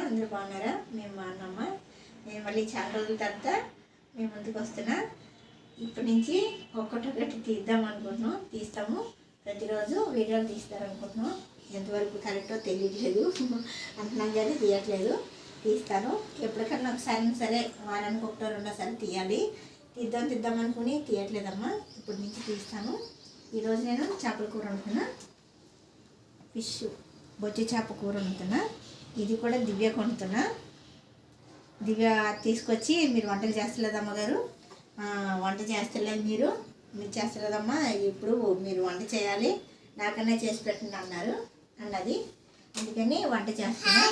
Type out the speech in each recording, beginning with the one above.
అందరూ బాగున్నారా? మేము బాగున్నామా. నేను మళ్ళీ చాలా రోజుల తర్వాత మేము ముందుకు వస్తున్నా. ఇప్పటి నుంచి ఒక్కటొక్కటి తీద్దాం అనుకుంటున్నాం, తీస్తాము. ప్రతిరోజు వీడియోలు తీస్తారనుకుంటున్నాం. ఎంతవరకు కరెక్టో తెలియట్లేదు అంటున్నాం కానీ తీయట్లేదు. తీస్తాను ఎప్పటికన్నా ఒకసారి, సరే వారానికి ఒకటో రెండోసారి తీయాలి. తీద్దాం అనుకుని తీయట్లేదమ్మా. ఇప్పటి నుంచి తీస్తాను. ఈరోజు నేను చేపల కూర వండుతున్నా. ఫిష్ బొచ్చి చేప కూర వండుతున్నా. ఇది కూడా దివ్య వండుతున్నా. దివ్య తీసుకొచ్చి, మీరు వంటలు చేస్తలేదు అమ్మగారు, వంట చేస్తలేదు మీరు చేస్తలేదమ్మా, ఇప్పుడు మీరు వంట చేయాలి, నాకన్నా చేసి పెట్టండి అన్నది. అందుకని వంట చేస్తున్నా.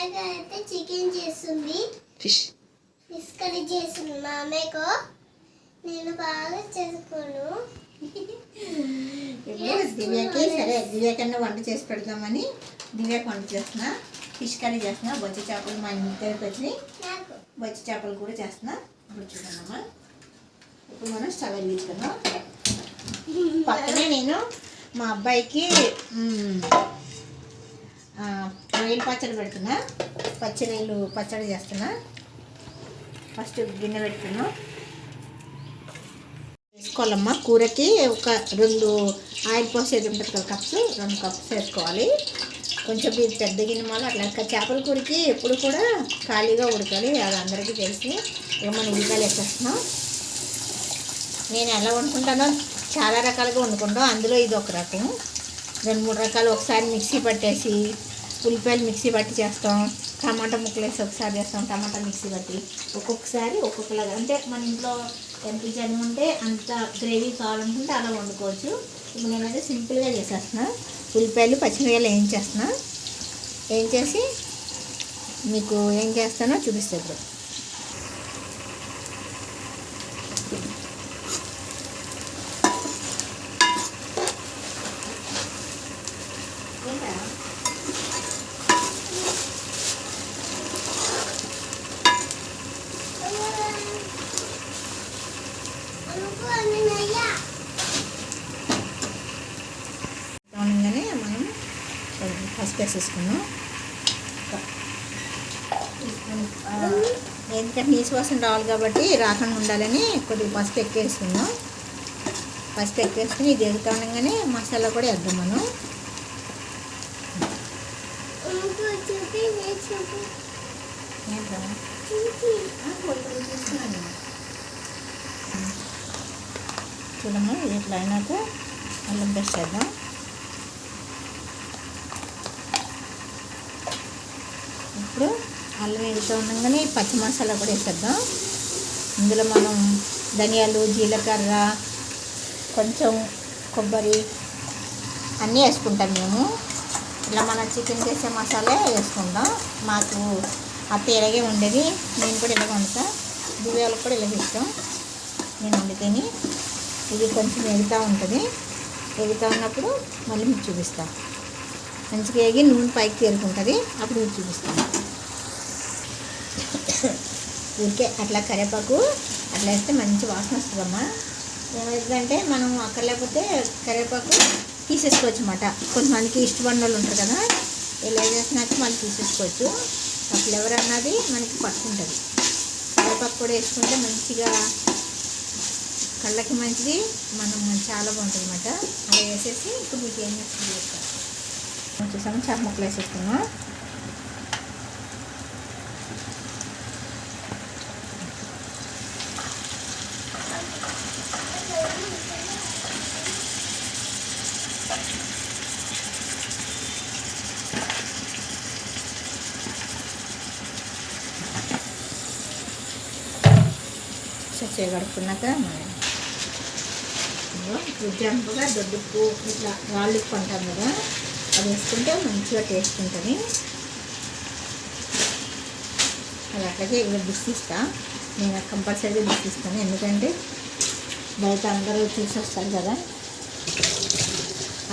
అయితే చికెన్ చేస్తుంది, ఫిష్ కర్రీ చేస్తుంది. మా అమ్మకు నేను బాగా చేసుకోను. ఇప్పుడు దివ్యకి సరే, దివ్య కన్నా వంట చేసి పెడదామని దివ్యకి వంట చేస్తున్నా. ఫిష్ కర్రీ చేస్తున్నా. బొచ్చి చేపలు మా ఇంటికి వచ్చినాయి. బొచ్చి చేపలు కూడా చేస్తున్నా. ఇప్పుడు చూడండమ్మా. ఇప్పుడు మనం స్టవ్ వెలిగించుకుందాం. పక్కనే నేను మా అబ్బాయికి రొయ్యలు పచ్చడి పెడుతున్నా. రొయ్యలు పచ్చడి చేస్తున్నా. ఫస్ట్ గిన్నె పెట్టుకున్నాం. వేసుకోవాలమ్మా. కూరకి ఒక 2 ఆయిల్ పోసేది ఉంటుంది కదా, కప్స్, 2 కప్స్ వేసుకోవాలి. కొంచెం ఇది పెద్ద గిన్నె మళ్ళీ అట్లా. చేపల కూరకి ఎప్పుడు కూడా ఖాళీగా ఉడకాలి, అది అందరికీ తెలిసి. ఇక మనం ఉల్లిపాయలు వేసేస్తున్నాం. నేను ఎలా వండుకుంటానో చాలా రకాలుగా వండుకుంటాం. అందులో ఇది ఒక రకం. 2-3 రకాలు ఒకసారి మిక్సీ పట్టేసి, ఉల్లిపాయలు మిక్సీ పట్టి చేస్తాం. టమాటా ముక్కలు వేసి ఒకసారి చేస్తాం. టమాటా మిక్సీ పట్టి ఒక్కొక్కసారి ఒక్కొక్కలాగా, అంటే మన ఇంట్లో ఎంత జనం ఉంటే అంత గ్రేవీ కావాలనుకుంటే అలా వండుకోవచ్చు. ఇప్పుడు నేనైతే సింపుల్గా చేసేస్తున్నా. ఉల్లిపాయలు పచ్చిమిరపకాయలు వేయించేస్తున్నా. వేయించేసి మీకు ఏం చేస్తానో చూపిస్తాను ఇప్పుడు. మనం పసుపు వేసేసుకున్నాం. ఎందుకంటే నీసు వాసన రావాలి కాబట్టి, రాకుండా ఉండాలని కొద్దిగా పసుపు ఎక్కేసుకున్నాం. పసుపు ఎక్కేసుకుని ఇది ఎగుతా ఉండగానే మసాలా కూడా వేద్దాం మనం. చూడమ్మా, ఇది ఇట్లా అయినాక అల్లం పేస్ట్ చేద్దాం. ఇప్పుడు అల్లం వేగుతూ ఉండగానే పచ్చి మసాలా కూడా వేసేద్దాం. ఇందులో మనం ధనియాలు, జీలకర్ర, కొంచెం కొబ్బరి అన్నీ వేసుకుంటాం మేము. ఇలా మన చికెన్ చేసే మసాలా వేసుకుంటాం. మాకు అత్త ఇలాగే ఉండేది, నేను కూడా ఇలాగ వండుతా. దివ్యాలకు కూడా ఇలాగ ఇష్టం నేను వండితేని. ఇది కొంచెం ఎగుతూ ఉంటుంది. ఎగుతూ ఉన్నప్పుడు మళ్ళీ మీకు చూపిస్తాను. మంచిగా వేగి నూనె పైకి తేరుకుంటుంది, అప్పుడు మీకు చూపిస్తాను. ఊరికే అట్లా కరివేపాకు అట్లా వేస్తే మంచి వాసన వస్తుందమ్మా. ఏమవుతుందంటే మనం అక్కడ లేకపోతే కరివేపాకు తీసేసుకోవచ్చు అన్నమాట. కొంతమందికి ఇష్టపడిన వాళ్ళు ఉంటారు కదా, ఇలా చేసినాక మళ్ళీ తీసేసుకోవచ్చు. ఆ ఫ్లేవర్ అన్నది మనకి పట్టుకుంటుంది. కరివేపాకు కూడా వేసుకుంటే మంచిగా కళ్ళకి మంచిది, మనం చాలా బాగుంటుంది అన్నమాట. అలా వేసేసి ఇప్పుడు మీకు ఏం చేస్తుంది చూసాము. చేప ముక్కలు వేసేసుకున్నాం. కడుక్కున్నాక జంపుగా దొడ్డుప్పు ఇట్లా రాళ్ళు ఉప్పు అంటాం కదా, అది వేసుకుంటే మంచిగా టేస్ట్ ఉంటుంది. అది అట్లాగే ఇలా బిస్తిస్తా. నేను కంపల్సరీగా బిస్తిస్తాను, ఎందుకంటే బయట అందరూ చూసి వస్తారు కదా,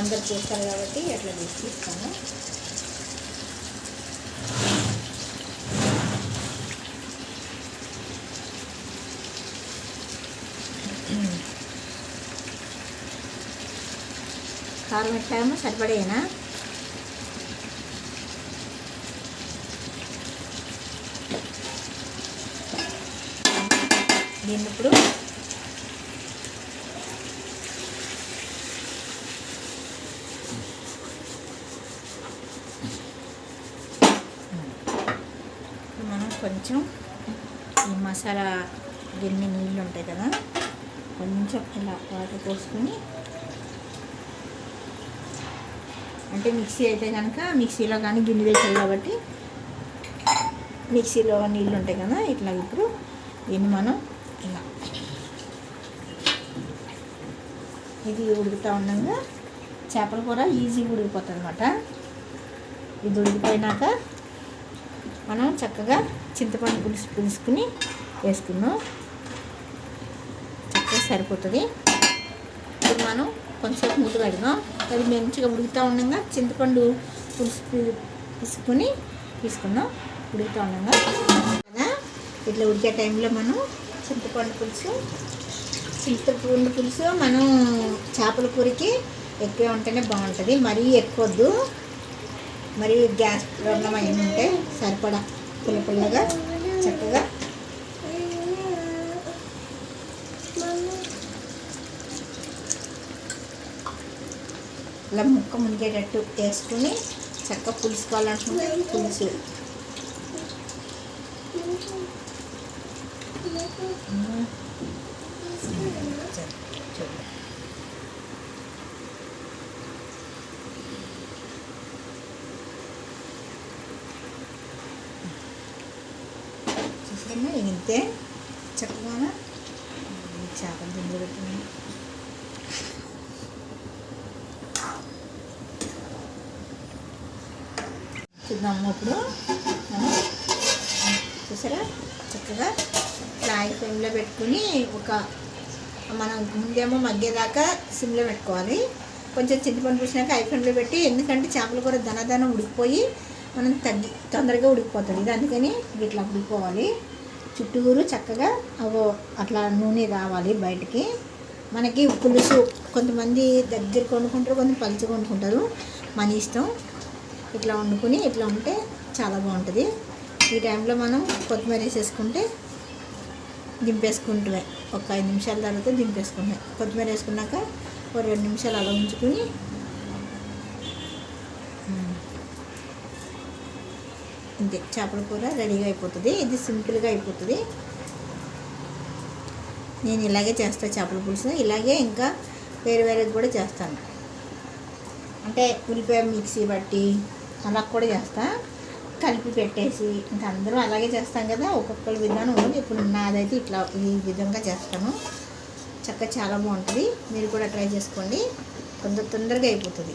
అందరు చూస్తారు కాబట్టి అట్లా బిస్తిస్తాను. కారం ఎట్లామో సరిపడేనా. దీన్ని ఇప్పుడు మనం కొంచెం ఈ మసాలా గిన్నె నీళ్ళు ఉంటాయి కదా, కొంచెం ఇలా వాటర్ పోసుకొని, అంటే మిక్సీ అయితే కనుక మిక్సీలో కానీ గిన్నె వేసారు కాబట్టి మిక్సీలో నీళ్ళు ఉంటాయి కదా, ఇట్లా ఇప్పుడు దీన్ని మనం ఇలా ఇది ఉడుకుతూ ఉండగా చేపల కూర ఈజీగా ఉడికిపోతుంది అన్నమాట. ఇది ఉడికిపోయినాక మనం చక్కగా చింతపండు పులుసు పులుసుకుని వేసుకున్నాం, చక్కగా సరిపోతుంది. ఇప్పుడు మనం కొంచెంసేపు మూత పెడదాం. అది మంచిగా ఉడుకుతూ ఉండగా చింతపండు పులుసు తీసుకున్నాం. ఉడుకుతూ ఉండగా కదా ఇట్లా ఉడికే టైంలో మనం చింతపండు పులుసు మనం చేపల కూరకి ఎక్కువ ఉంటేనే బాగుంటుంది. మరీ ఎక్కువద్దు, మరి గ్యాస్ ప్రాబ్లం అయి ఉంటే సరిపడా పుల్లగా చక్కగా ఇలా ముక్క మునిగేటట్టు వేసుకుని చక్కగా పులుసుకోవాలనుకుంటే పులుసు చూసుకున్నా ఇంతే చక్కగా చేపలు దిండు పెట్టింది. చూద్దాము ఇప్పుడు మనం చూసారా చక్కగా ఫ్రై ఫ్లేమ్లో పెట్టుకుని మనం ముందేమో మగ్గేదాకా సిమ్లో పెట్టుకోవాలి. కొంచెం చింతపండు పూసినాక హై ఫ్లేమ్లో పెట్టి, ఎందుకంటే చేపల కూర దనదన ఉడికిపోయి మనం తొందరగా ఉడికిపోతుంది. ఇది అందుకని ఇట్లా ఉడికిపోవాలి. చుట్టూరు చక్కగా అట్లా నూనె రావాలి బయటికి. మనకి పులుసు కొంతమంది దగ్గరికి వండుకుంటారు, కొంతమంది పలుచగా వండుకుంటారు, మన ఇష్టం. ఇట్లా వండుకుని ఇట్లా ఉంటే చాలా బాగుంటుంది. ఈ టైంలో మనం కొత్తిమీర వేసేసుకుంటే దింపేసుకుంటే ఒక 5 నిమిషాల తర్వాత దింపేసుకుంటాం. కొత్తిమీర వేసుకున్నాక ఒక 2 నిమిషాలు అలా ఉంచుకుని అంతే చేపల కూర రెడీగా అయిపోతుంది. ఇది సింపుల్గా అయిపోతుంది. నేను ఇలాగే చేస్తాను చేపల పులుసు. ఇలాగే ఇంకా వేరే కూడా చేస్తాను, అంటే ఉల్లిపాయ మిక్సీ బట్టి అలా కూడా చేస్తా, కలిపి పెట్టేసి. ఇంకా అందరూ అలాగే చేస్తాం కదా, ఒక్కొక్కరి విధానం ఉంది. ఇప్పుడు నాదైతే ఇట్లా ఈ విధంగా చేస్తాను. చక్కగా చాలా బాగుంటుంది. మీరు కూడా ట్రై చేసుకోండి, తొందరగా అయిపోతుంది.